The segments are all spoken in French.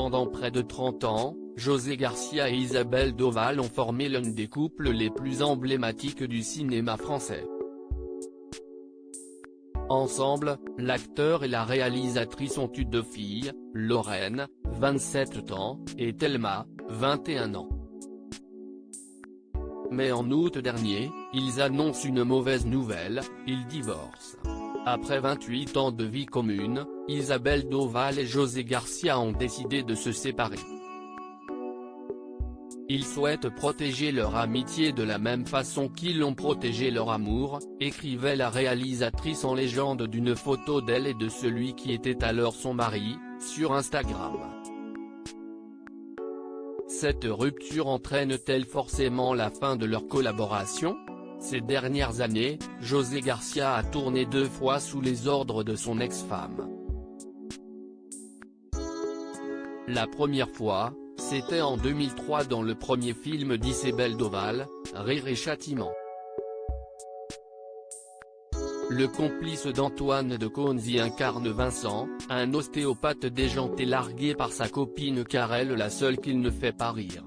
Pendant près de 30 ans, José Garcia et Isabelle Doval ont formé l'un des couples les plus emblématiques du cinéma français. Ensemble, l'acteur et la réalisatrice ont eu 2 filles, Lorraine, 27 ans, et Thelma, 21 ans. Mais en août dernier, ils annoncent une mauvaise nouvelle, ils divorcent. Après 28 ans de vie commune, Isabelle Doval et José Garcia ont décidé de se séparer. Ils souhaitent protéger leur amitié de la même façon qu'ils ont protégé leur amour, écrivait la réalisatrice en légende d'une photo d'elle et de celui qui était alors son mari, sur Instagram. Cette rupture entraîne-t-elle forcément la fin de leur collaboration ? Ces dernières années, José Garcia a tourné 2 fois sous les ordres de son ex-femme. La première fois, c'était en 2003 dans le premier film d'Isabelle Doval, Rire et Châtiment. Le complice d'Antoine de Caunes y incarne Vincent, un ostéopathe déjanté largué par sa copine car elle la seule qu'il ne fait pas rire.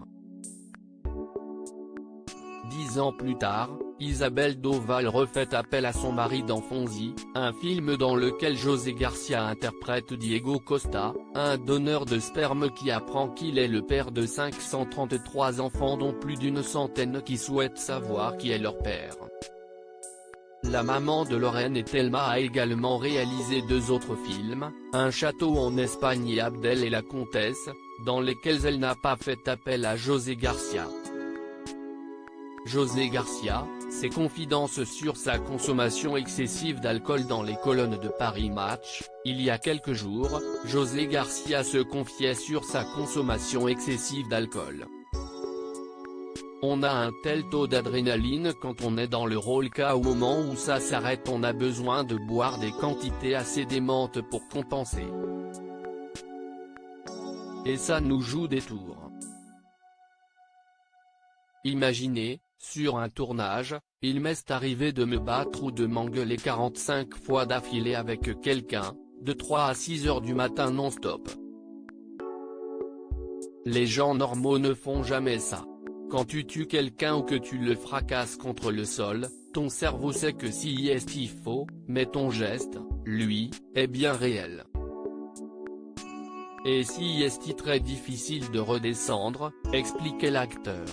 10 ans plus tard, Isabelle Doval refait appel à son mari dans Fonzie, un film dans lequel José Garcia interprète Diego Costa, un donneur de sperme qui apprend qu'il est le père de 533 enfants dont plus d'une centaine qui souhaitent savoir qui est leur père. La maman de Lorraine et Thelma a également réalisé 2 autres films, Un château en Espagne et Abdel et la comtesse, dans lesquels elle n'a pas fait appel à José Garcia. José Garcia, ses confidences sur sa consommation excessive d'alcool dans les colonnes de Paris Match. Il y a quelques jours, José Garcia se confiait sur sa consommation excessive d'alcool. On a un tel taux d'adrénaline quand on est dans le rôle qu'au moment où ça s'arrête on a besoin de boire des quantités assez démentes pour compenser. Et ça nous joue des tours. Imaginez, sur un tournage, il m'est arrivé de me battre ou de m'engueuler 45 fois d'affilée avec quelqu'un, de 3 à 6 heures du matin non-stop. Les gens normaux ne font jamais ça. Quand tu tues quelqu'un ou que tu le fracasses contre le sol, ton cerveau sait que si est il faux, mais ton geste, lui, est bien réel. Et si est très difficile de redescendre, expliquait l'acteur.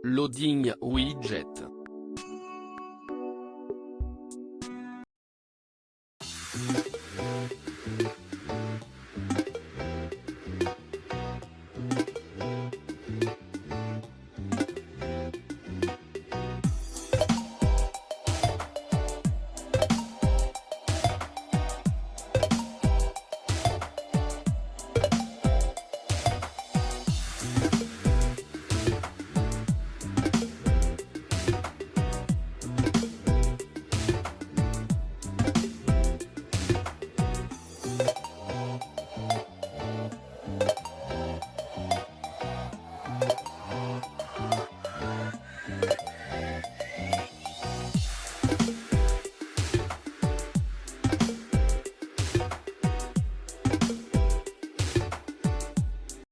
Loading widget.